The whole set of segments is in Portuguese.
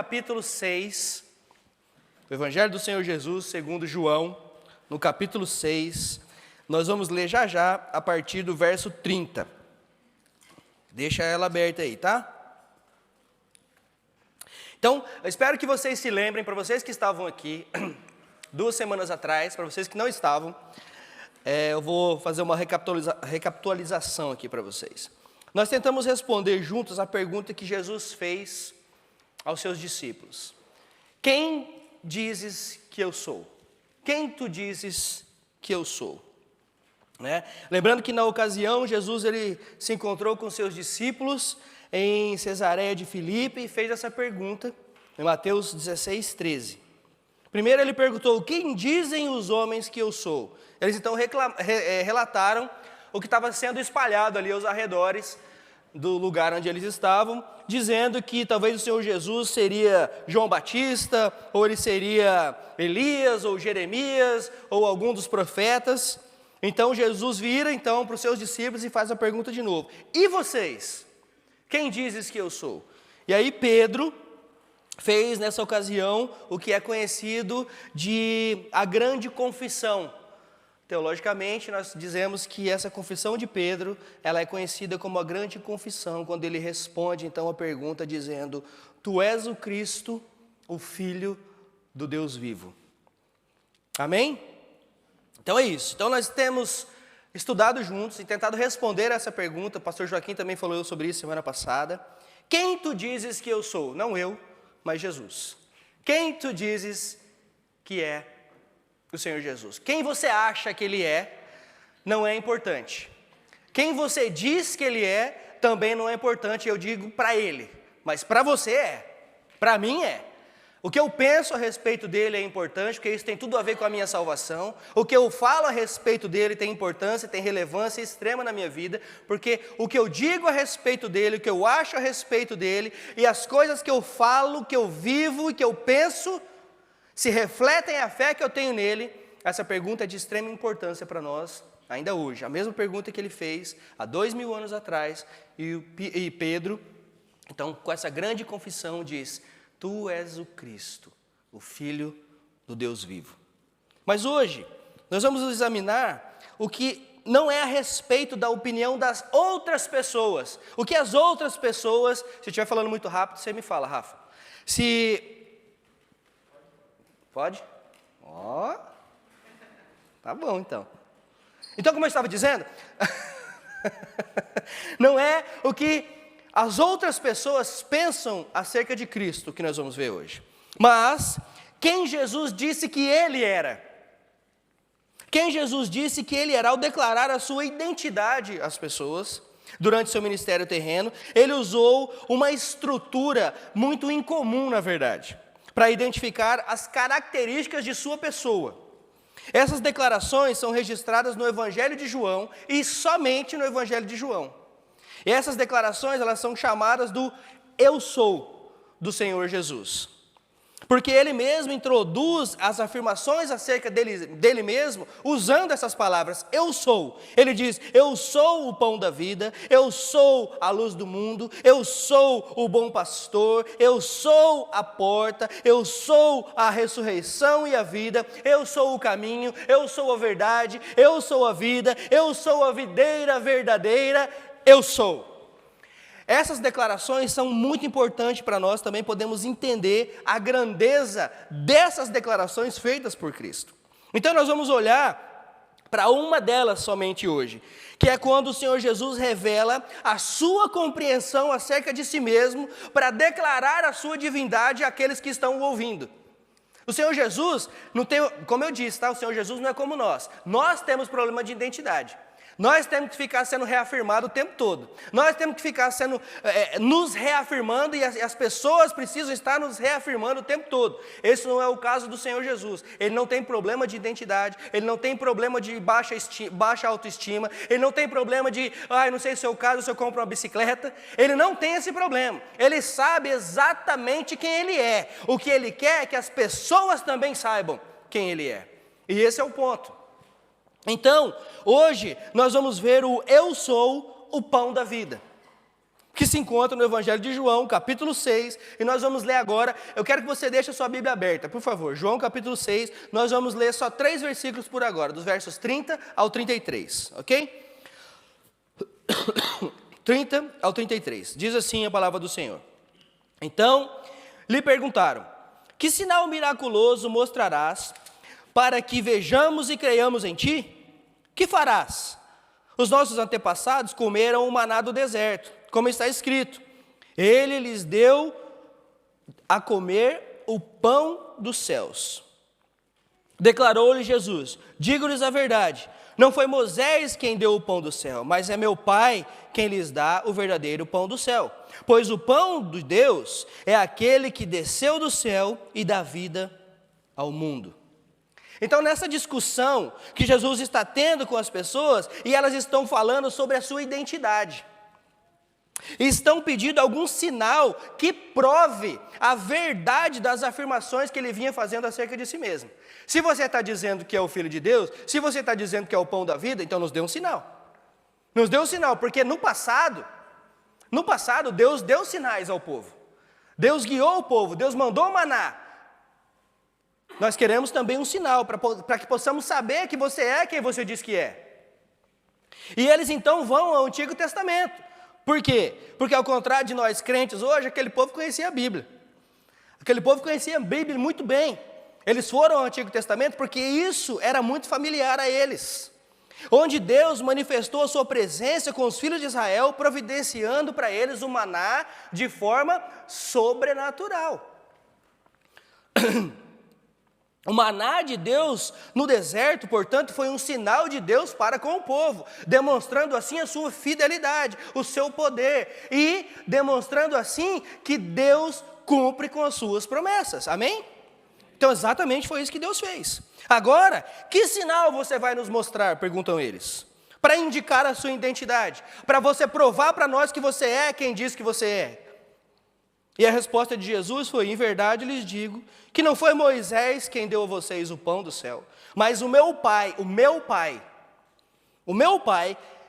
Capítulo 6, o Evangelho do Senhor Jesus, segundo João, no capítulo 6, nós vamos ler já a partir do verso 30. Deixa ela aberta aí, tá? Então, eu espero que vocês se lembrem, para vocês que estavam aqui 2 semanas atrás, para vocês que não estavam, eu vou fazer uma recapitulação aqui para vocês. Nós tentamos responder juntos a pergunta que Jesus fez aos seus discípulos. Quem dizes que eu sou? Quem tu dizes que eu sou? Né? Lembrando que na ocasião Jesus ele se encontrou com seus discípulos em Cesareia de Filipe e fez essa pergunta em Mateus 16, 13. Primeiro ele perguntou: quem dizem os homens que eu sou? Eles então relataram o que estava sendo espalhado ali aos arredores do lugar onde eles estavam, dizendo que talvez o Senhor Jesus seria João Batista, ou ele seria Elias, ou Jeremias, ou algum dos profetas. Então Jesus vira então para os seus discípulos e faz a pergunta de novo: e vocês? Quem dizes que eu sou? E aí Pedro fez nessa ocasião o que é conhecido de a grande confissão. Teologicamente, nós dizemos que essa confissão de Pedro, ela é conhecida como a grande confissão, quando ele responde então a pergunta dizendo: tu és o Cristo, o Filho do Deus vivo. Amém? Então é isso. Então nós temos estudado juntos e tentado responder essa pergunta. O pastor Joaquim também falou sobre isso semana passada. Quem tu dizes que eu sou? Não eu, mas Jesus. Quem tu dizes que é o Senhor Jesus? Quem você acha que Ele é, não é importante. Quem você diz que Ele é, também não é importante, eu digo para Ele. Mas para você é, para mim é. O que eu penso a respeito dEle é importante, porque isso tem tudo a ver com a minha salvação. O que eu falo a respeito dEle tem importância, tem relevância extrema na minha vida, porque o que eu digo a respeito dEle, o que eu acho a respeito dEle, e as coisas que eu falo, que eu vivo e que eu penso, se refletem a fé que eu tenho nele. Essa pergunta é de extrema importância para nós, ainda hoje. A mesma pergunta que ele fez há 2000 anos atrás, e Pedro, então, com essa grande confissão, diz: tu és o Cristo, o Filho do Deus vivo. Mas hoje, nós vamos examinar o que não é a respeito da opinião das outras pessoas. O que as outras pessoas, se eu estiver falando muito rápido, você me fala, Rafa. Pode? Tá bom então. Então, como eu estava dizendo, não é o que as outras pessoas pensam acerca de Cristo que nós vamos ver hoje, mas quem Jesus disse que Ele era. Quem Jesus disse que Ele era ao declarar a sua identidade às pessoas. Durante seu ministério terreno, Ele usou uma estrutura muito incomum, na verdade, para identificar as características de sua pessoa. Essas declarações são registradas no Evangelho de João e somente no Evangelho de João. E essas declarações, elas são chamadas do eu sou do Senhor Jesus. Porque Ele mesmo introduz as afirmações acerca dele mesmo, usando essas palavras, eu sou. Ele diz: eu sou o pão da vida, eu sou a luz do mundo, eu sou o bom pastor, eu sou a porta, eu sou a ressurreição e a vida, eu sou o caminho, eu sou a verdade, eu sou a vida, eu sou a videira verdadeira, eu sou. Essas declarações são muito importantes para nós também podemos entender a grandeza dessas declarações feitas por Cristo. Então nós vamos olhar para uma delas somente hoje, que é quando o Senhor Jesus revela a sua compreensão acerca de si mesmo para declarar a sua divindade àqueles que estão o ouvindo. O Senhor Jesus, não tem, como eu disse, tá? O Senhor Jesus não é como nós. Nós temos problema de identidade. Nós temos que ficar sendo reafirmado o tempo todo. Nós temos que ficar nos reafirmando e as pessoas precisam estar nos reafirmando o tempo todo. Esse não é o caso do Senhor Jesus. Ele não tem problema de identidade, ele não tem problema de baixa autoestima, ele não tem problema de, não sei se é o caso, se eu compro uma bicicleta. Ele não tem esse problema. Ele sabe exatamente quem ele é. O que ele quer é que as pessoas também saibam quem ele é. E esse é o ponto. Então, hoje nós vamos ver o eu sou o pão da vida. que se encontra no Evangelho de João, capítulo 6, e nós vamos ler agora. Eu quero que você deixe a sua Bíblia aberta, por favor. João, capítulo 6, nós vamos ler só 3 versículos por agora, dos versos 30 ao 33, ok? 30 ao 33, diz assim a palavra do Senhor. Então, lhe perguntaram: que sinal miraculoso mostrarás para que vejamos e creiamos em ti? Que farás? Os nossos antepassados comeram o maná do deserto, como está escrito: ele lhes deu a comer o pão dos céus. Declarou-lhe Jesus: digo-lhes a verdade, não foi Moisés quem deu o pão do céu, mas é meu Pai quem lhes dá o verdadeiro pão do céu. Pois o pão de Deus é aquele que desceu do céu e dá vida ao mundo. Então, nessa discussão que Jesus está tendo com as pessoas, e elas estão falando sobre a sua identidade, e estão pedindo algum sinal que prove a verdade das afirmações que ele vinha fazendo acerca de si mesmo. Se você está dizendo que é o Filho de Deus, se você está dizendo que é o pão da vida, então nos dê um sinal. Nos dê um sinal, porque no passado, Deus deu sinais ao povo. Deus guiou o povo, Deus mandou o maná. Nós queremos também um sinal, para que possamos saber que você é quem você diz que é. E eles então vão ao Antigo Testamento. Por quê? Porque ao contrário de nós crentes hoje, aquele povo conhecia a Bíblia. Aquele povo conhecia a Bíblia muito bem. Eles foram ao Antigo Testamento porque isso era muito familiar a eles. Onde Deus manifestou a sua presença com os filhos de Israel, providenciando para eles o maná de forma sobrenatural. O maná de Deus no deserto, portanto, foi um sinal de Deus para com o povo, demonstrando assim a sua fidelidade, o seu poder, e demonstrando assim que Deus cumpre com as suas promessas, amém? Então exatamente foi isso que Deus fez. Agora, que sinal você vai nos mostrar, perguntam eles, para indicar a sua identidade, para você provar para nós que você é quem diz que você é? E a resposta de Jesus foi: em verdade lhes digo que não foi Moisés quem deu a vocês o pão do céu, mas o meu Pai,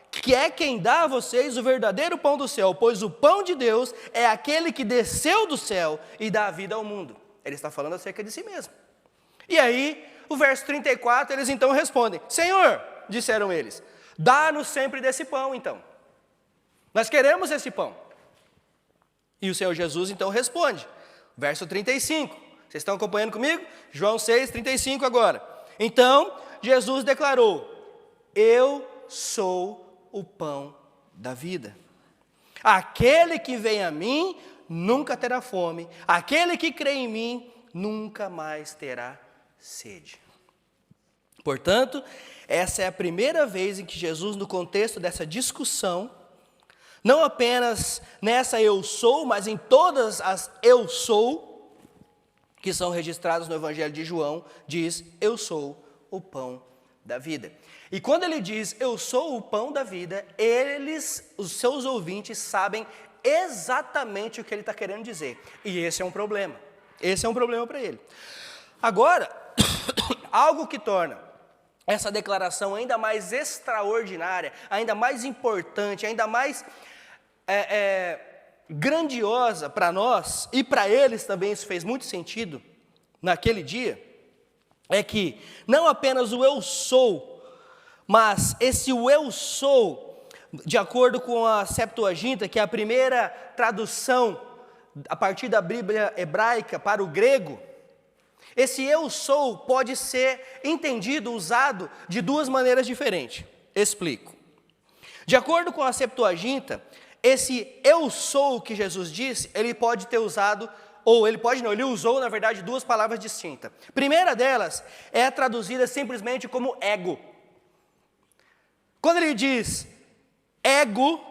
que é quem dá a vocês o verdadeiro pão do céu, pois o pão de Deus é aquele que desceu do céu e dá a vida ao mundo. Ele está falando acerca de si mesmo. E aí, o verso 34, eles então respondem: Senhor, disseram eles, dá-nos sempre desse pão então. Nós queremos esse pão. E o Senhor Jesus então responde, verso 35, vocês estão acompanhando comigo? João 6, 35 agora. Então, Jesus declarou: eu sou o pão da vida. Aquele que vem a mim nunca terá fome, aquele que crê em mim nunca mais terá sede. Portanto, essa é a primeira vez em que Jesus, no contexto dessa discussão, não apenas nessa eu sou, mas em todas as eu sou, que são registradas no Evangelho de João, diz: eu sou o pão da vida. E quando ele diz eu sou o pão da vida, os seus ouvintes, sabem exatamente o que ele está querendo dizer. E esse é um problema. Esse é um problema para ele. Agora, algo que torna essa declaração ainda mais extraordinária, ainda mais importante, ainda mais grandiosa para nós, e para eles também isso fez muito sentido naquele dia, é que não apenas o eu sou, mas esse o eu sou, de acordo com a Septuaginta, que é a primeira tradução a partir da Bíblia hebraica para o grego, esse eu sou pode ser entendido, usado de duas maneiras diferentes. Explico. De acordo com a Septuaginta, esse eu sou que Jesus disse, ele pode ter usado, ou ele pode não, ele usou na verdade duas palavras distintas. A primeira delas é traduzida simplesmente como ego. Quando ele diz ego,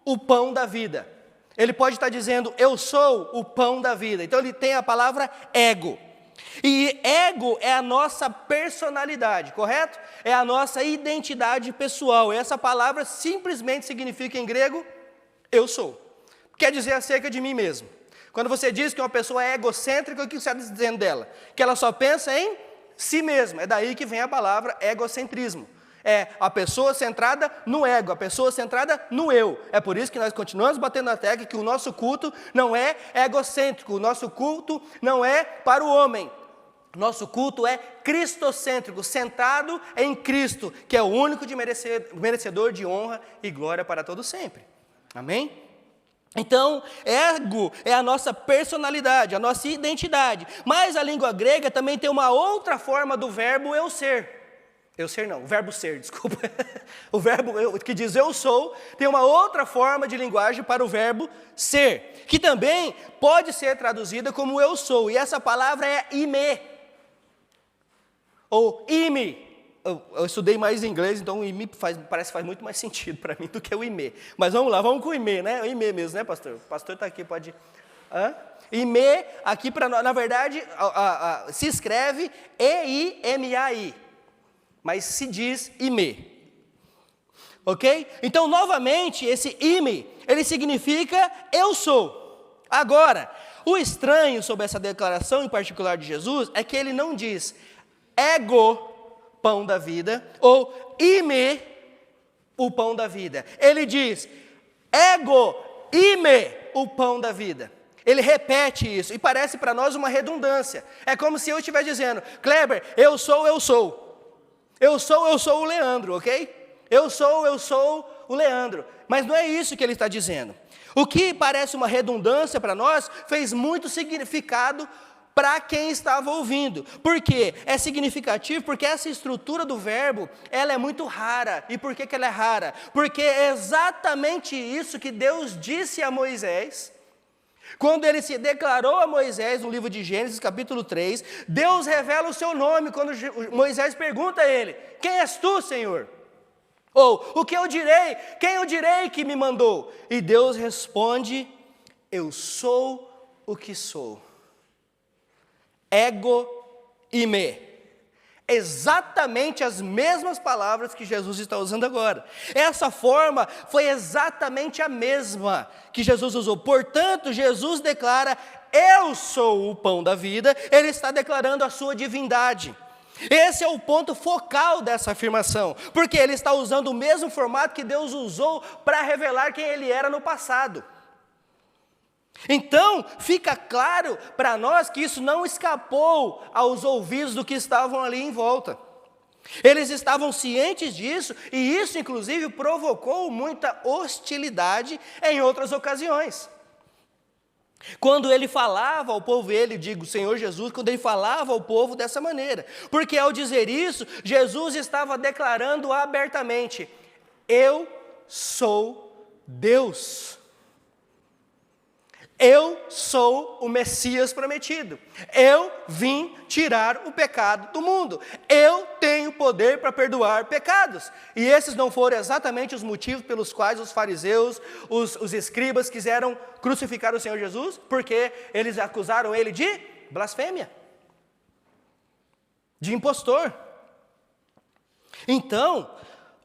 o pão da vida, ele pode estar dizendo eu sou o pão da vida. Então ele tem a palavra ego. E ego é a nossa personalidade, correto? É a nossa identidade pessoal. Essa palavra simplesmente significa em grego eu sou. Quer dizer acerca de mim mesmo. Quando você diz que uma pessoa é egocêntrica, o que você está dizendo dela? Que ela só pensa em si mesma. É daí que vem a palavra egocentrismo. é a pessoa centrada no ego, a pessoa centrada no eu. É por isso que nós continuamos batendo na tecla que o nosso culto não é egocêntrico, o nosso culto não é para o homem. Nosso culto é cristocêntrico, centrado em Cristo, que é o único merecedor de honra e glória para todo sempre. Amém? Então, ego é a nossa personalidade, a nossa identidade. Mas a língua grega também tem uma outra forma do verbo eu ser. Eu ser não, o verbo ser, desculpa. O verbo que diz eu sou, tem uma outra forma de linguagem para o verbo ser, que também pode ser traduzida como eu sou. E essa palavra é ime, ou ime. Eu estudei mais inglês, então o ime parece que faz muito mais sentido para mim do que o ime. Mas vamos lá, vamos com o ime, né? O ime mesmo, né, pastor? O pastor está aqui, pode... Ime, aqui, na verdade, se escreve E-I-M-A-I, mas se diz ime. Ok? Então, novamente, esse ime, ele significa eu sou. Agora, o estranho sobre essa declaração em particular de Jesus é que ele não diz ego, pão da vida, ou ime, o pão da vida. Ele diz, ego, ime, o pão da vida. Ele repete isso, e parece para nós uma redundância. É como se eu estivesse dizendo, Kleber, eu sou o Leandro, ok? Eu sou o Leandro. Mas não é isso que ele está dizendo. O que parece uma redundância para nós, fez muito significado para quem estava ouvindo. Por quê? É significativo porque essa estrutura do verbo, ela é muito rara. E por que ela é rara? Porque é exatamente isso que Deus disse a Moisés. Quando ele se declarou a Moisés no livro de Gênesis, capítulo 3, Deus revela o seu nome quando Moisés pergunta a ele, quem és tu, Senhor? Ou, o que eu direi? Quem eu direi que me mandou? E Deus responde, eu sou o que sou. Ego ime. Exatamente as mesmas palavras que Jesus está usando agora. Essa forma foi exatamente a mesma que Jesus usou. Portanto, Jesus declara, eu sou o pão da vida. Ele está declarando a sua divindade. Esse é o ponto focal dessa afirmação, porque ele está usando o mesmo formato que Deus usou para revelar quem ele era no passado. Então, fica claro para nós que isso não escapou aos ouvidos do que estavam ali em volta. Eles estavam cientes disso, e isso, inclusive, provocou muita hostilidade em outras ocasiões. Quando ele falava ao povo, o Senhor Jesus, quando ele falava ao povo dessa maneira. Porque ao dizer isso, Jesus estava declarando abertamente, eu sou Deus. Eu sou o Messias prometido. Eu vim tirar o pecado do mundo. Eu tenho poder para perdoar pecados. E esses não foram exatamente os motivos pelos quais os fariseus, os escribas quiseram crucificar o Senhor Jesus? Porque eles acusaram ele de blasfêmia, de impostor. Então,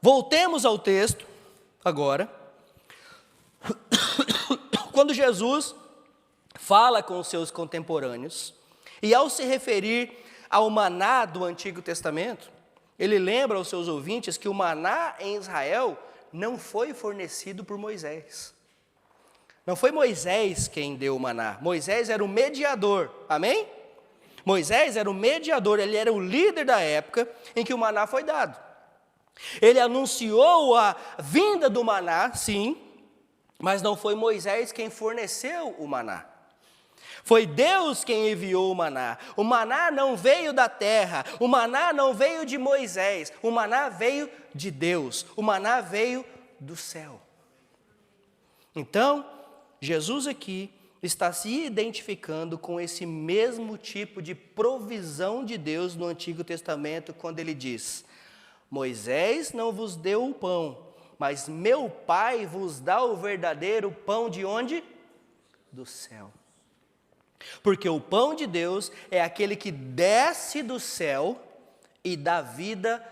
voltemos ao texto agora. Quando Jesus fala com os seus contemporâneos, e ao se referir ao maná do Antigo Testamento, ele lembra aos seus ouvintes que o maná em Israel não foi fornecido por Moisés. Não foi Moisés quem deu o maná, Moisés era o mediador, amém? Moisés era o mediador, ele era o líder da época em que o maná foi dado. Ele anunciou a vinda do maná, sim, mas não foi Moisés quem forneceu o maná. Foi Deus quem enviou o maná. O maná não veio da terra, o maná não veio de Moisés, o maná veio de Deus, o maná veio do céu. Então, Jesus aqui está se identificando com esse mesmo tipo de provisão de Deus no Antigo Testamento, quando ele diz, Moisés não vos deu o pão, mas meu Pai vos dá o verdadeiro pão de onde? Do céu. Porque o pão de Deus é aquele que desce do céu e dá vida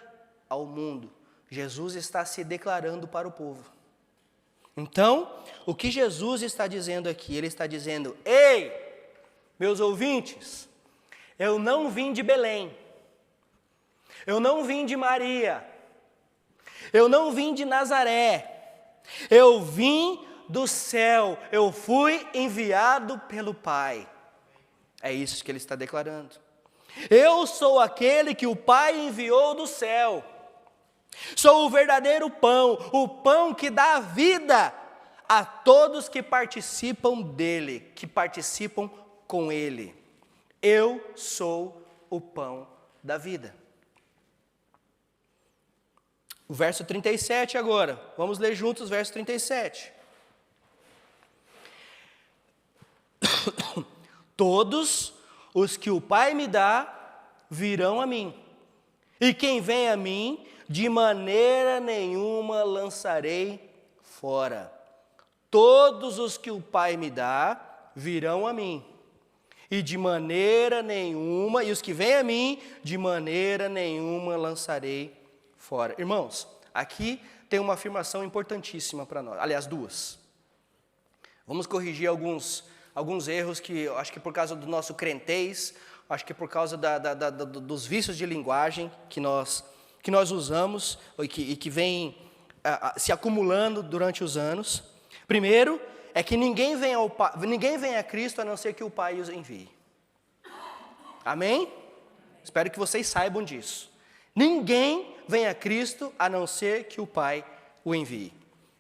ao mundo. Jesus está se declarando para o povo. Então, o que Jesus está dizendo aqui? Ele está dizendo, ei, meus ouvintes, eu não vim de Belém, eu não vim de Maria, Eu não vim de Nazaré, eu vim do céu, eu fui enviado pelo Pai. É isso que ele está declarando. Eu sou aquele que o Pai enviou do céu. Sou o verdadeiro pão, o pão que dá vida a todos que participam dele, que participam com ele. Eu sou o pão da vida. O verso 37 agora, vamos ler juntos o verso 37. Todos os que o Pai me dá, virão a mim. E quem vem a mim, de maneira nenhuma lançarei fora. Todos os que o Pai me dá, virão a mim. E de maneira nenhuma, e os que vêm a mim, de maneira nenhuma lançarei fora. Irmãos, aqui tem uma afirmação importantíssima para nós. Aliás, duas. Vamos corrigir alguns erros que eu acho que por causa do nosso crentez, acho que por causa dos vícios de linguagem que nós usamos e que vem se acumulando durante os anos. Primeiro, é que ninguém vem a Cristo a não ser que o Pai os envie. Amém? Espero que vocês saibam disso. Ninguém vem a Cristo a não ser que o Pai o envie.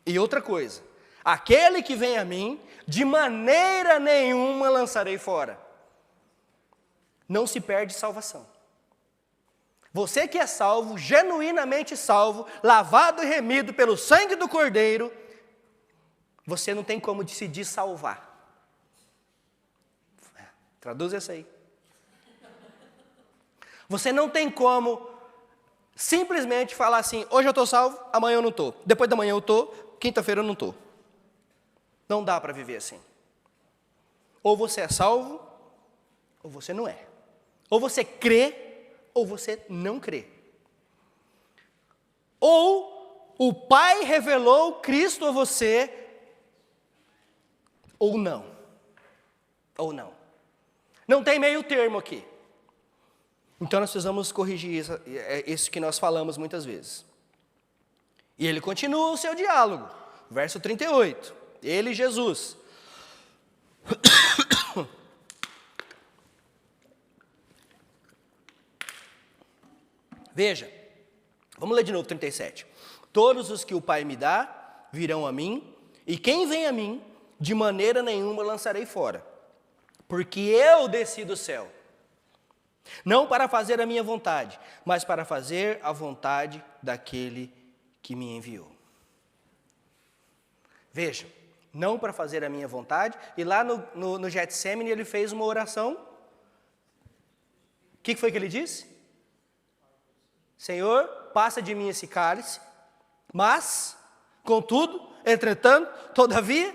E outra coisa, aquele que vem a mim, de maneira nenhuma lançarei fora. Não se perde salvação. Você que é salvo, genuinamente salvo, lavado e remido pelo sangue do Cordeiro, você não tem como se dessalvar. Traduz isso aí. Você não tem como simplesmente falar assim, hoje eu estou salvo, amanhã eu não estou. Depois da manhã eu estou, quinta-feira eu não estou. Não dá para viver assim. Ou você é salvo, ou você não é. Ou você crê, ou você não crê. Ou o Pai revelou Cristo a você, ou não. Ou não. Não tem meio termo aqui. Então nós precisamos corrigir isso que nós falamos muitas vezes. E ele continua o seu diálogo. Verso 38. Ele, Jesus. Veja, vamos ler de novo 37. Todos os que o Pai me dá, virão a mim, e quem vem a mim, de maneira nenhuma lançarei fora. Porque eu desci do céu, não para fazer a minha vontade, mas para fazer a vontade daquele que me enviou. Veja, não para fazer a minha vontade, e lá no Getsêmani ele fez uma oração. O que foi que ele disse? Senhor, passa de mim esse cálice, mas, contudo, entretanto, todavia,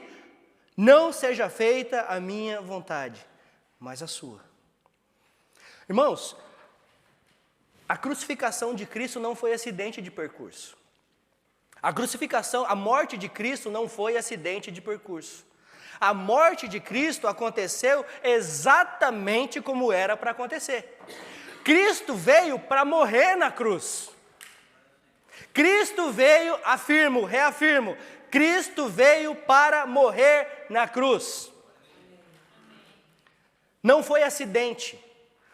não seja feita a minha vontade, mas a sua. Irmãos, a crucificação de Cristo não foi acidente de percurso. A morte de Cristo não foi acidente de percurso. A morte de Cristo aconteceu exatamente como era para acontecer. Cristo veio para morrer na cruz. Cristo veio, reafirmo, Cristo veio para morrer na cruz. Não foi acidente.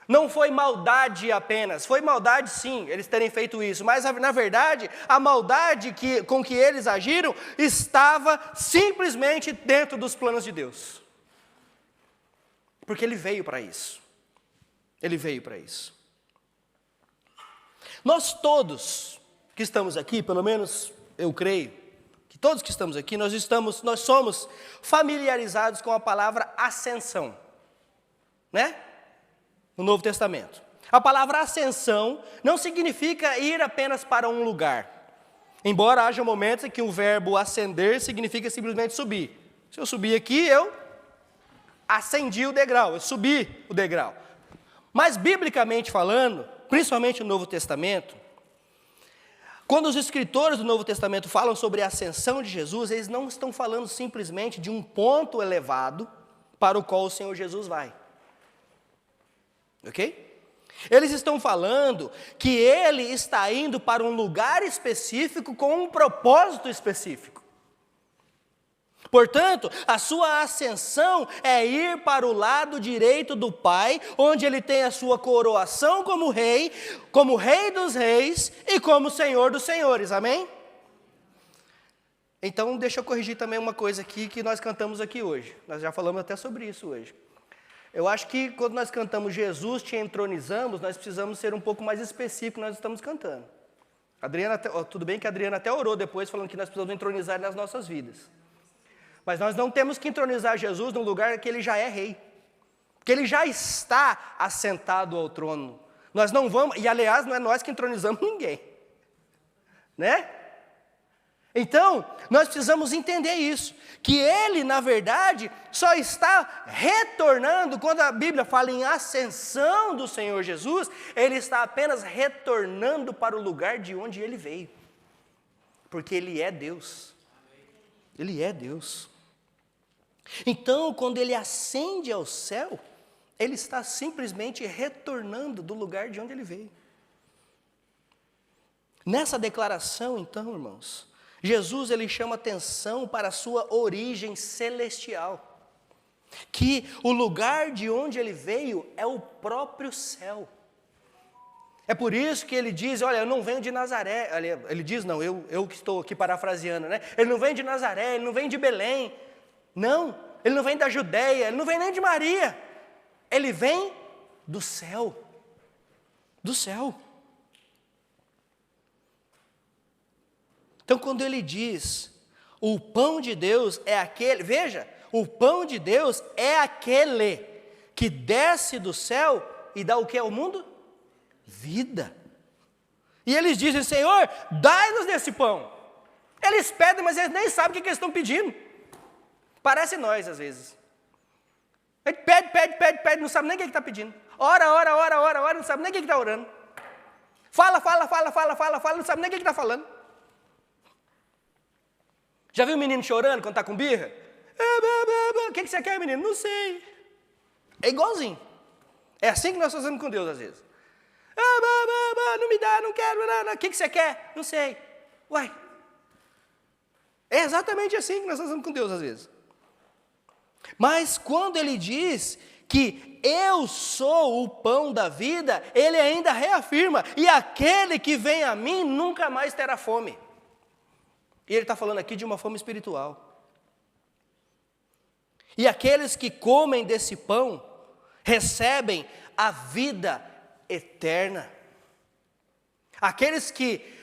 Não foi maldade apenas, foi maldade sim, eles terem feito isso, mas na verdade, a maldade com que eles agiram estava simplesmente dentro dos planos de Deus. Porque Ele veio para isso. Ele veio para isso. Nós todos que estamos aqui, pelo menos eu creio, que todos que estamos aqui, nós somos familiarizados com a palavra ascensão, né? No Novo Testamento. A palavra ascensão não significa ir apenas para um lugar. Embora haja momentos em que o verbo ascender significa simplesmente subir. Se eu subir aqui, eu ascendi o degrau, eu subi o degrau. Mas, biblicamente falando, principalmente no Novo Testamento, quando os escritores do Novo Testamento falam sobre a ascensão de Jesus, eles não estão falando simplesmente de um ponto elevado para o qual o Senhor Jesus vai. Ok? Eles estão falando que ele está indo para um lugar específico com um propósito específico. Portanto, a sua ascensão é ir para o lado direito do Pai, onde ele tem a sua coroação como Rei dos Reis e como Senhor dos Senhores, amém? Então, deixa eu corrigir também uma coisa aqui que nós cantamos aqui hoje. Nós já falamos até sobre isso hoje. Eu acho que quando nós cantamos Jesus, te entronizamos, nós precisamos ser um pouco mais específicos nós estamos cantando. Tudo bem que a Adriana até orou depois, falando que nós precisamos entronizar nas nossas vidas. Mas nós não temos que entronizar Jesus num lugar que ele já é rei. Porque ele já está assentado ao trono. Nós não vamos, e aliás, não é nós que entronizamos ninguém. Né? Então, nós precisamos entender isso. Que ele, na verdade, só está retornando, quando a Bíblia fala em ascensão do Senhor Jesus, ele está apenas retornando para o lugar de onde ele veio. Porque ele é Deus. Ele é Deus. Então, quando ele ascende ao céu, ele está simplesmente retornando do lugar de onde ele veio. Nessa declaração, então, irmãos, Jesus ele chama atenção para a sua origem celestial. Que o lugar de onde ele veio é o próprio céu. É por isso que ele diz, olha, eu não venho de Nazaré. Ele diz, não, eu que estou aqui parafraseando, né? Ele não vem de Nazaré, ele não vem de Belém. Não, ele não vem da Judeia, ele não vem nem de Maria. Ele vem do céu. Do céu. Então, quando ele diz, o pão de Deus é aquele, veja, o pão de Deus é aquele que desce do céu e dá o que ao mundo? Vida. E eles dizem, Senhor, dai-nos desse pão. Eles pedem, mas eles nem sabem o que eles estão pedindo. Parece nós, às vezes. A gente pede, não sabe nem o que está pedindo. Ora, não sabe nem o que está orando. Fala, não sabe nem o que está falando. Já viu o menino chorando quando está com birra? O que você quer, menino? Não sei. É igualzinho. É assim que nós fazemos com Deus, às vezes. Não me dá, não quero, o que você quer? Não sei. Uai. É exatamente assim que nós fazemos com Deus, às vezes. Mas quando ele diz que eu sou o pão da vida, ele ainda reafirma, e aquele que vem a mim nunca mais terá fome. E ele está falando aqui de uma fome espiritual. E aqueles que comem desse pão, recebem a vida eterna. Aqueles que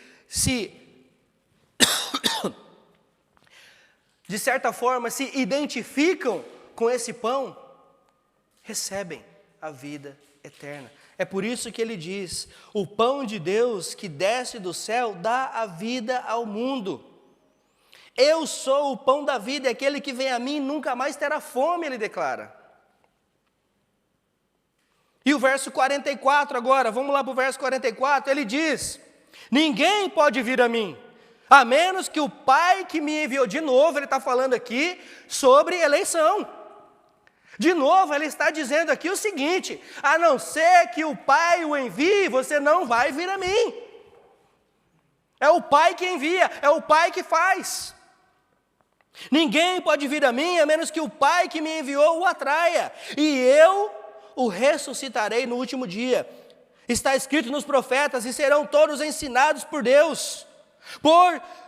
de certa forma, se identificam com esse pão, recebem a vida eterna. É por isso que ele diz, o pão de Deus que desce do céu dá a vida ao mundo. Eu sou o pão da vida, e aquele que vem a mim nunca mais terá fome, ele declara. E o verso 44 agora, vamos lá para o verso 44, ele diz, ninguém pode vir a mim, a menos que o Pai que me enviou. De novo, ele está falando aqui sobre eleição. De novo, ele está dizendo aqui o seguinte, a não ser que o Pai o envie, você não vai vir a mim. É o Pai que envia, é o Pai que faz. Ninguém pode vir a mim, a menos que o Pai que me enviou o atraia, e eu o ressuscitarei no último dia. Está escrito nos profetas, e serão todos ensinados por Deus.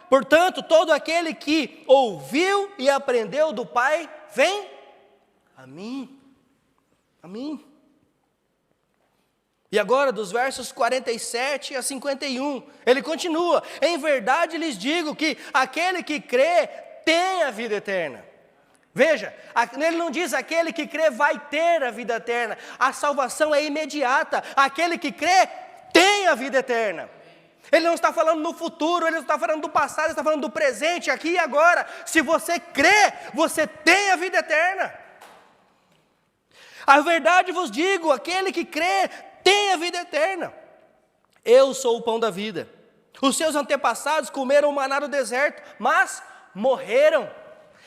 Portanto, todo aquele que ouviu e aprendeu do Pai, vem a mim. A mim. E agora, dos versos 47 a 51, ele continua, em verdade lhes digo que aquele que crê tem a vida eterna. Veja, ele não diz aquele que crê vai ter a vida eterna, a salvação é imediata, aquele que crê tem a vida eterna. Ele não está falando no futuro, ele não está falando do passado, ele está falando do presente, aqui e agora. Se você crê, você tem a vida eterna. A verdade vos digo, aquele que crê tem a vida eterna. Eu sou o pão da vida. Os seus antepassados comeram o maná no deserto, mas morreram.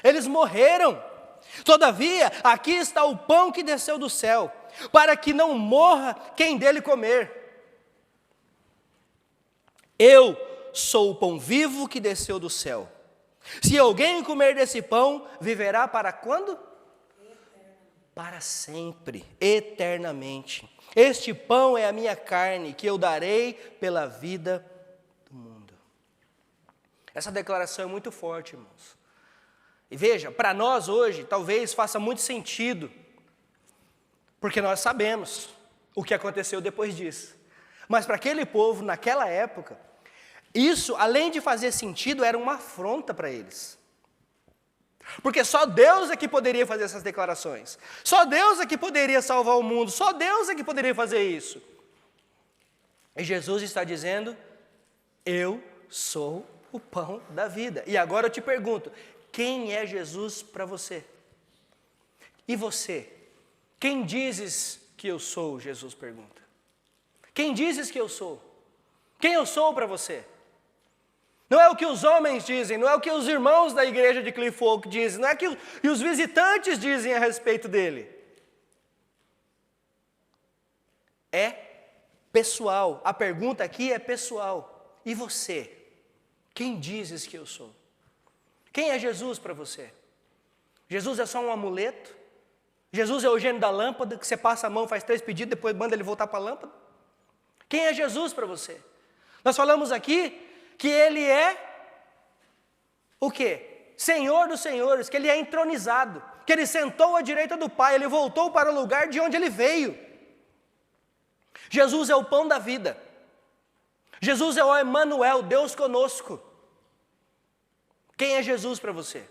Eles morreram. Todavia, aqui está o pão que desceu do céu, para que não morra quem dele comer. Eu sou o pão vivo que desceu do céu. Se alguém comer desse pão, viverá para quando? Para sempre, eternamente. Este pão é a minha carne, que eu darei pela vida do mundo. Essa declaração é muito forte, irmãos. E veja, para nós hoje, talvez faça muito sentido, porque nós sabemos o que aconteceu depois disso. Mas para aquele povo, naquela época, isso, além de fazer sentido, era uma afronta para eles. Porque só Deus é que poderia fazer essas declarações. Só Deus é que poderia salvar o mundo. Só Deus é que poderia fazer isso. E Jesus está dizendo, eu sou o pão da vida. E agora eu te pergunto, quem é Jesus para você? E você? Quem dizes que eu sou? Jesus pergunta. Quem dizes que eu sou? Quem eu sou para você? Não é o que os homens dizem, não é o que os irmãos da igreja de Cliff Oak dizem, não é o que os visitantes dizem a respeito dele. É pessoal, a pergunta aqui é pessoal. E você? Quem dizes que eu sou? Quem é Jesus para você? Jesus é só um amuleto? Jesus é o gênio da lâmpada, que você passa a mão, faz 3 pedidos, depois manda ele voltar para a lâmpada? Quem é Jesus para você? Nós falamos aqui que ele é o quê? Senhor dos senhores, que ele é entronizado, que ele sentou à direita do Pai, ele voltou para o lugar de onde ele veio. Jesus é o pão da vida. Jesus é o Emanuel, Deus conosco. Quem é Jesus para você?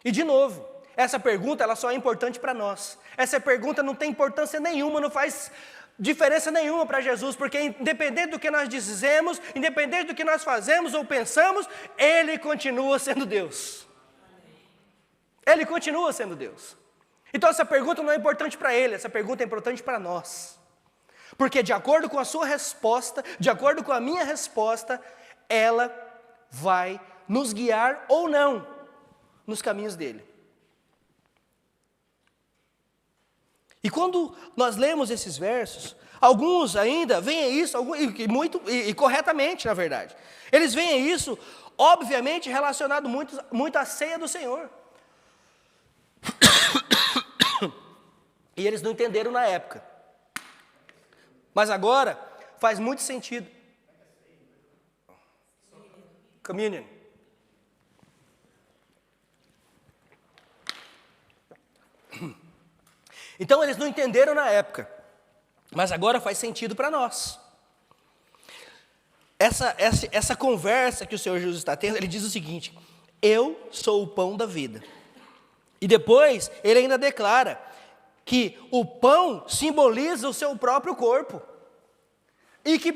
E de novo, essa pergunta ela só é importante para nós. Essa pergunta não tem importância nenhuma, não faz diferença nenhuma para Jesus, porque independente do que nós dizemos, independente do que nós fazemos ou pensamos, Ele continua sendo Deus. Ele continua sendo Deus. Então essa pergunta não é importante para Ele, essa pergunta é importante para nós. Porque de acordo com a sua resposta, de acordo com a minha resposta, ela vai nos guiar ou não nos caminhos dEle. E quando nós lemos esses versos, alguns ainda veem isso, e corretamente, na verdade. Eles veem isso, obviamente, relacionado muito à ceia do Senhor. E eles não entenderam na época. Mas agora faz muito sentido. Communion. Então eles não entenderam na época, mas agora faz sentido para nós. Essa conversa que o Senhor Jesus está tendo, ele diz o seguinte, eu sou o pão da vida. E depois ele ainda declara que o pão simboliza o seu próprio corpo. E que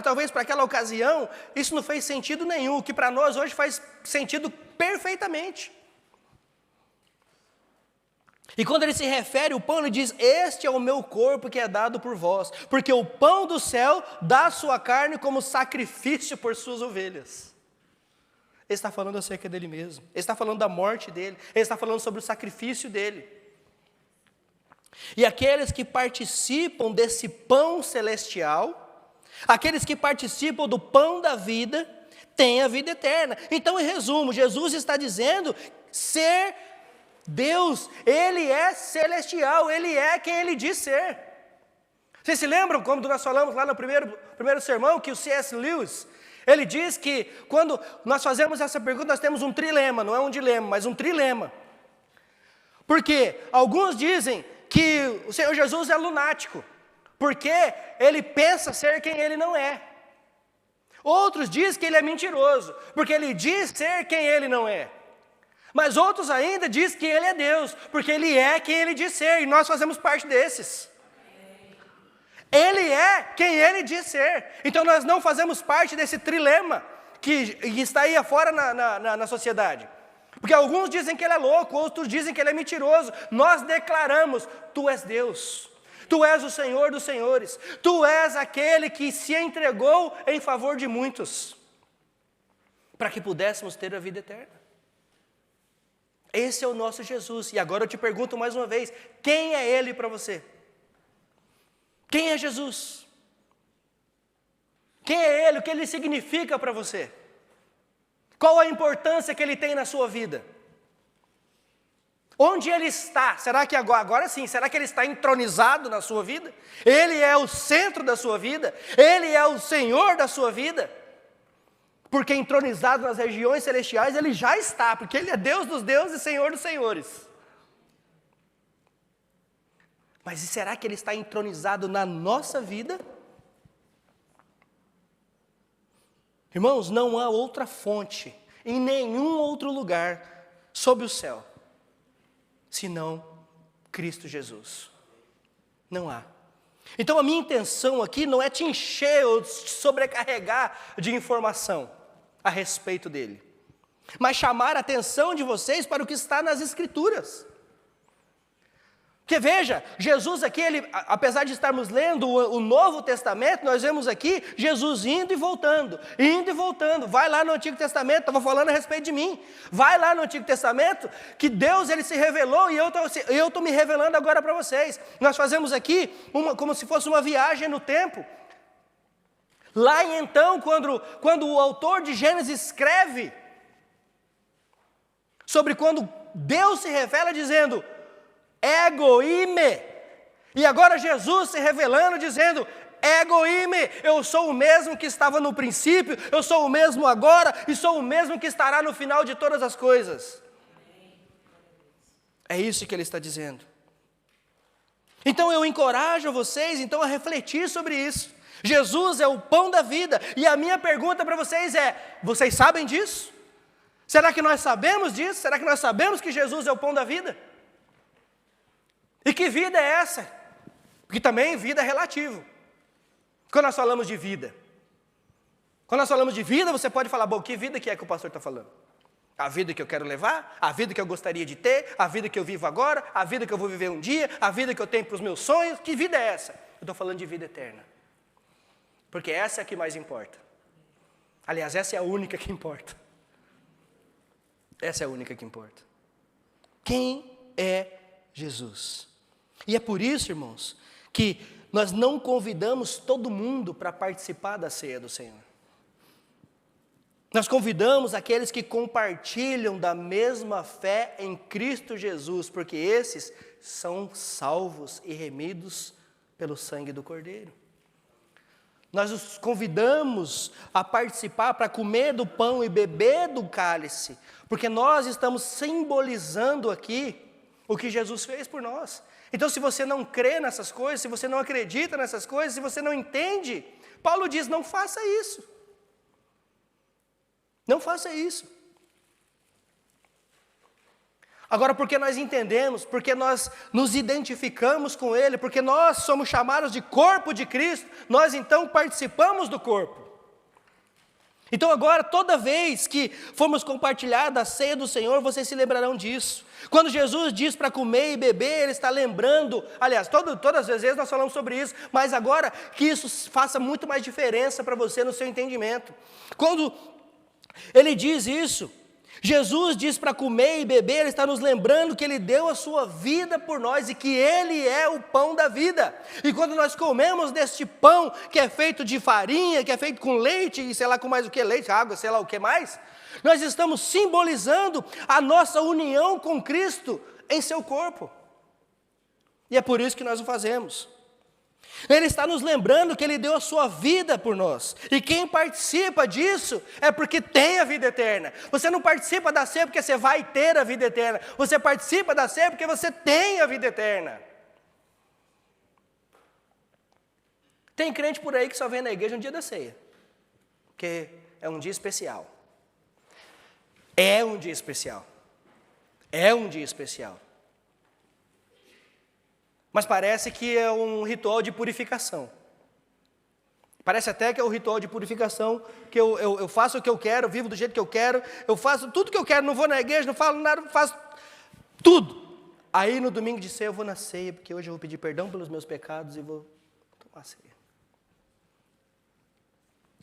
talvez para aquela ocasião, isso não fez sentido nenhum, que para nós hoje faz sentido perfeitamente. E quando ele se refere ao pão, ele diz, este é o meu corpo que é dado por vós, porque o pão do céu dá sua carne como sacrifício por suas ovelhas. Ele está falando acerca dele mesmo, ele está falando da morte dele, ele está falando sobre o sacrifício dele. E aqueles que participam desse pão celestial, aqueles que participam do pão da vida, têm a vida eterna. Então, em resumo, Jesus está dizendo ser Deus, Ele é celestial, Ele é quem Ele diz ser. Vocês se lembram quando nós falamos lá no primeiro sermão, que o C.S. Lewis, ele diz que quando nós fazemos essa pergunta, nós temos um trilema, não é um dilema, mas um trilema. Porque alguns dizem que o Senhor Jesus é lunático, porque Ele pensa ser quem Ele não é. Outros dizem que Ele é mentiroso, porque Ele diz ser quem Ele não é. Mas outros ainda dizem que Ele é Deus, porque Ele é quem Ele diz ser, e nós fazemos parte desses. Ele é quem Ele diz ser. Então nós não fazemos parte desse trilema que está aí afora na sociedade. Porque alguns dizem que Ele é louco, outros dizem que Ele é mentiroso. Nós declaramos, Tu és Deus. Tu és o Senhor dos senhores. Tu és aquele que se entregou em favor de muitos, para que pudéssemos ter a vida eterna. Esse é o nosso Jesus. E agora eu te pergunto mais uma vez, quem é Ele para você? Quem é Jesus? Quem é Ele? O que Ele significa para você? Qual a importância que Ele tem na sua vida? Onde Ele está? Será que agora sim, será que Ele está entronizado na sua vida? Ele é o centro da sua vida? Ele é o Senhor da sua vida? Porque entronizado nas regiões celestiais Ele já está, porque Ele é Deus dos deuses e Senhor dos senhores. Mas e será que Ele está entronizado na nossa vida? Irmãos, não há outra fonte, em nenhum outro lugar, sob o céu, senão Cristo Jesus. Não há. Então a minha intenção aqui não é te encher ou te sobrecarregar de informação a respeito dele, mas chamar a atenção de vocês para o que está nas Escrituras. Porque veja, Jesus aqui, apesar de estarmos lendo o Novo Testamento, nós vemos aqui Jesus indo e voltando, vai lá no Antigo Testamento, estava falando a respeito de mim, vai lá no Antigo Testamento, que Deus ele se revelou e eu estou me revelando agora para vocês. Nós fazemos aqui como se fosse uma viagem no tempo. Lá então, quando o autor de Gênesis escreve sobre quando Deus se revela dizendo, ego ime, e agora Jesus se revelando dizendo, ego ime, eu sou o mesmo que estava no princípio, eu sou o mesmo agora, e sou o mesmo que estará no final de todas as coisas. É isso que ele está dizendo. Então eu encorajo vocês então a refletir sobre isso. Jesus é o pão da vida, e a minha pergunta para vocês é, vocês sabem disso? Será que nós sabemos disso? Será que nós sabemos que Jesus é o pão da vida? E que vida é essa? Porque também vida é relativo. Quando nós falamos de vida, você pode falar, bom, que vida que é que o pastor está falando? A vida que eu quero levar, a vida que eu gostaria de ter, a vida que eu vivo agora, a vida que eu vou viver um dia, a vida que eu tenho para os meus sonhos, que vida é essa? Eu estou falando de vida eterna. Porque essa é a que mais importa. Aliás, essa é a única que importa. Essa é a única que importa. Quem é Jesus? E é por isso, irmãos, que nós não convidamos todo mundo para participar da ceia do Senhor. Nós convidamos aqueles que compartilham da mesma fé em Cristo Jesus, porque esses são salvos e remidos pelo sangue do Cordeiro. Nós os convidamos a participar para comer do pão e beber do cálice, porque nós estamos simbolizando aqui o que Jesus fez por nós. Então, se você não crê nessas coisas, se você não acredita nessas coisas, se você não entende, Paulo diz, não faça isso. Não faça isso. Agora, porque nós entendemos, porque nós nos identificamos com Ele, porque nós somos chamados de corpo de Cristo, nós então participamos do corpo. Então agora, toda vez que formos compartilhar da ceia do Senhor, vocês se lembrarão disso. Quando Jesus diz para comer e beber, Ele está lembrando, aliás, todas as vezes nós falamos sobre isso, mas agora que isso faça muito mais diferença para você no seu entendimento. Quando Ele diz isso, Jesus diz para comer e beber, Ele está nos lembrando que Ele deu a sua vida por nós e que Ele é o pão da vida. E quando nós comemos deste pão que é feito de farinha, que é feito com leite e sei lá com mais o que, leite, água, sei lá o que mais, nós estamos simbolizando a nossa união com Cristo em seu corpo. E é por isso que nós o fazemos. Ele está nos lembrando que Ele deu a sua vida por nós. E quem participa disso é porque tem a vida eterna. Você não participa da ceia porque você vai ter a vida eterna. Você participa da ceia porque você tem a vida eterna. Tem crente por aí que só vem na igreja no dia da ceia. Porque é um dia especial. É um dia especial. É um dia especial. Mas parece que é um ritual de purificação. Parece até que é um ritual de purificação, que eu faço o que eu quero, vivo do jeito que eu quero, eu faço tudo que eu quero, não vou na igreja, não falo nada, faço tudo. Aí no domingo de ceia eu vou na ceia, porque hoje eu vou pedir perdão pelos meus pecados e vou tomar ceia.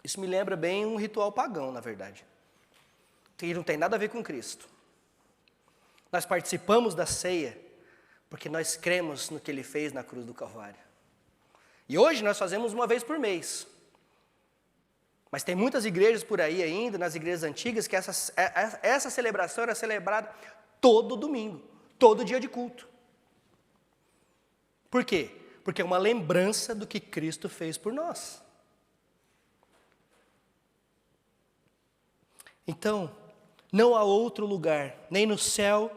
Isso me lembra bem um ritual pagão, na verdade. Que não tem nada a ver com Cristo. Nós participamos da ceia porque nós cremos no que Ele fez na cruz do Calvário. E hoje nós fazemos uma vez por mês. Mas tem muitas igrejas por aí ainda, nas igrejas antigas, que essa celebração era celebrada todo domingo, todo dia de culto. Por quê? Porque é uma lembrança do que Cristo fez por nós. Então, não há outro lugar, nem no céu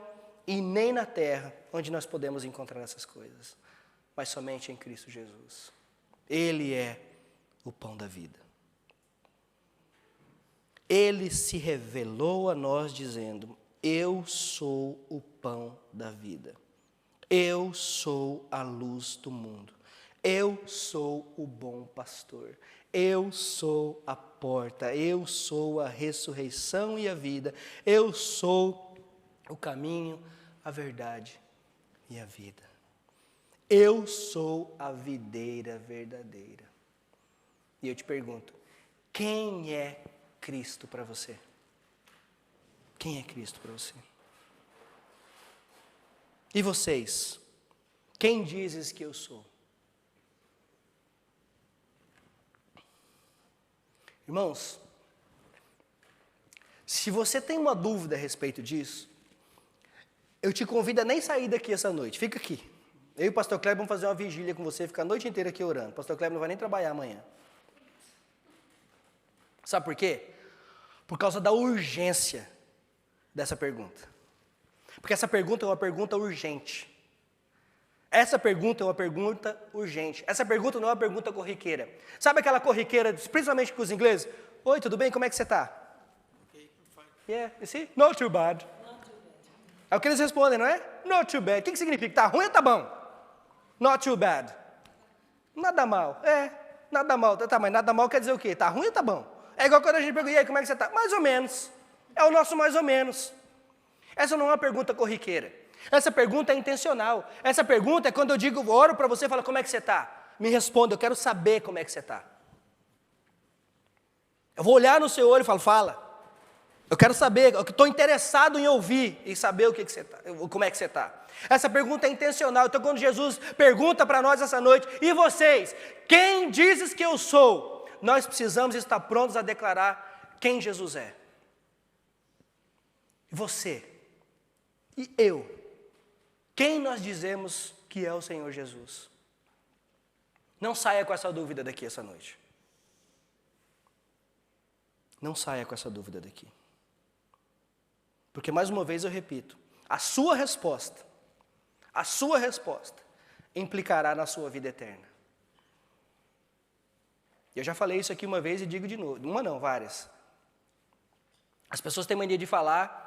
e nem na terra, onde nós podemos encontrar essas coisas, mas somente em Cristo Jesus. Ele é o pão da vida. Ele se revelou a nós dizendo: eu sou o pão da vida. Eu sou a luz do mundo. Eu sou o bom pastor. Eu sou a porta. Eu sou a ressurreição e a vida. Eu sou o caminho, a verdade e a vida. Eu sou a videira verdadeira. E eu te pergunto, quem é Cristo para você? Quem é Cristo para você? E vocês? Quem dizes que eu sou? Irmãos, se você tem uma dúvida a respeito disso, eu te convido a nem sair daqui essa noite, fica aqui. Eu e o pastor Kleber vamos fazer uma vigília com você, ficar a noite inteira aqui orando. O pastor Kleber não vai nem trabalhar amanhã. Sabe por quê? Por causa da urgência dessa pergunta. Porque essa pergunta é uma pergunta urgente. Essa pergunta é uma pergunta urgente. Essa pergunta não é uma pergunta corriqueira. Sabe aquela corriqueira, principalmente com os ingleses? Oi, tudo bem? Como é que você está? Okay, fine. Yeah, you see? Not too bad. Not too bad. É o que eles respondem, não é? Not too bad. O que significa? Tá ruim ou tá bom? Not too bad. Nada mal. Nada mal. Tá, mas nada mal quer dizer o quê? Tá ruim ou tá bom? É igual quando a gente pergunta, e aí, como é que você está? Mais ou menos. É o nosso mais ou menos. Essa não é uma pergunta corriqueira. Essa pergunta é intencional. Essa pergunta é quando eu digo, oro para você e falo, como é que você está? Me responda, eu quero saber como é que você está. Eu vou olhar no seu olho e falo, fala. Eu quero saber, eu estou interessado em ouvir e saber como é que você está. Essa pergunta é intencional. Então quando Jesus pergunta para nós essa noite, e vocês, quem dizes que eu sou? Nós precisamos estar prontos a declarar quem Jesus é. E você, e eu, quem nós dizemos que é o Senhor Jesus? Não saia com essa dúvida daqui essa noite. Não saia com essa dúvida daqui. Porque mais uma vez eu repito, a sua resposta implicará na sua vida eterna. Eu já falei isso aqui uma vez e digo de novo, uma não, várias. As pessoas têm mania de falar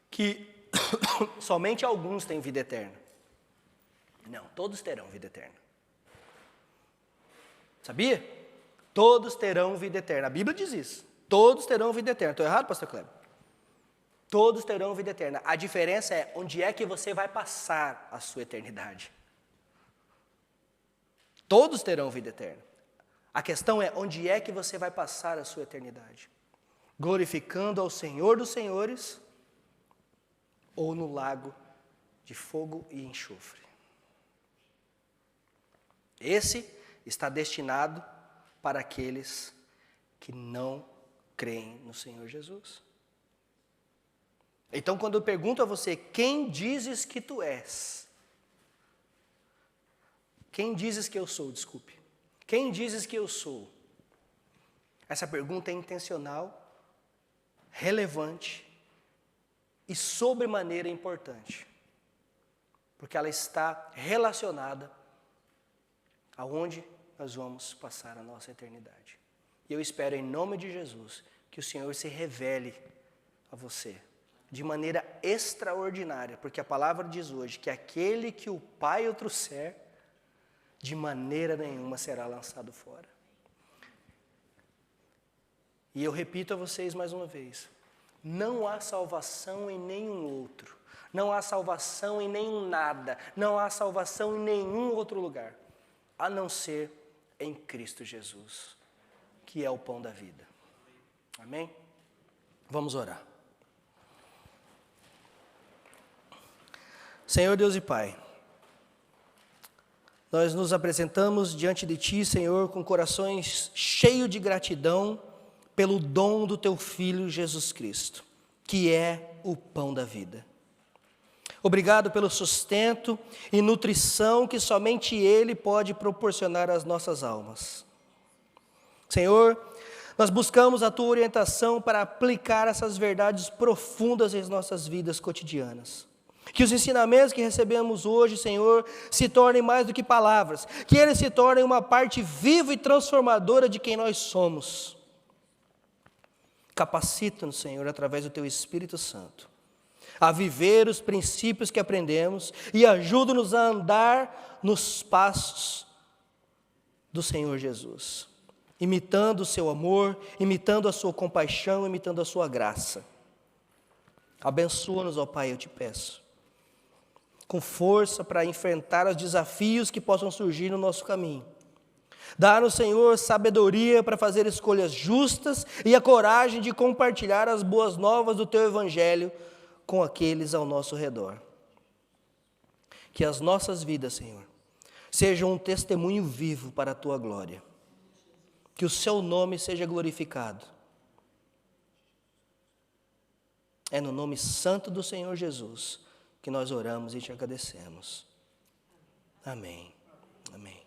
que somente alguns têm vida eterna. Não, todos terão vida eterna. Sabia? Todos terão vida eterna. A Bíblia diz isso. Todos terão vida eterna. Estou errado, pastor Kleber? Todos terão vida eterna. A diferença é onde é que você vai passar a sua eternidade. Todos terão vida eterna. A questão é onde é que você vai passar a sua eternidade. Glorificando ao Senhor dos Senhores ou no lago de fogo e enxofre. Esse está destinado para aqueles que não creem no Senhor Jesus. Então, quando eu pergunto a você, quem dizes que tu és? Quem dizes que eu sou? Desculpe. Quem dizes que eu sou? Essa pergunta é intencional, relevante e sobremaneira importante, porque ela está relacionada aonde nós vamos passar a nossa eternidade. E eu espero em nome de Jesus que o Senhor se revele a você de maneira extraordinária, porque a palavra diz hoje que aquele que o Pai o trouxer, de maneira nenhuma será lançado fora. E eu repito a vocês mais uma vez, não há salvação em nenhum outro, não há salvação em nenhum nada, não há salvação em nenhum outro lugar, a não ser em Cristo Jesus, que é o pão da vida. Amém? Vamos orar. Senhor Deus e Pai, nós nos apresentamos diante de Ti, Senhor, com corações cheios de gratidão pelo dom do Teu Filho Jesus Cristo, que é o pão da vida. Obrigado pelo sustento e nutrição que somente Ele pode proporcionar às nossas almas. Senhor, nós buscamos a Tua orientação para aplicar essas verdades profundas em nossas vidas cotidianas. Que os ensinamentos que recebemos hoje, Senhor, se tornem mais do que palavras, que eles se tornem uma parte viva e transformadora de quem nós somos. Capacita-nos, Senhor, através do Teu Espírito Santo, a viver os princípios que aprendemos e ajuda-nos a andar nos passos do Senhor Jesus, imitando o Seu amor, imitando a Sua compaixão, imitando a Sua graça. Abençoa-nos, ó Pai, eu te peço, com força para enfrentar os desafios que possam surgir no nosso caminho. Dá-nos, Senhor, sabedoria para fazer escolhas justas e a coragem de compartilhar as boas novas do Teu Evangelho com aqueles ao nosso redor. Que as nossas vidas, Senhor, sejam um testemunho vivo para a Tua glória. Que o Seu nome seja glorificado. É no nome santo do Senhor Jesus que nós oramos e te agradecemos. Amém. Amém.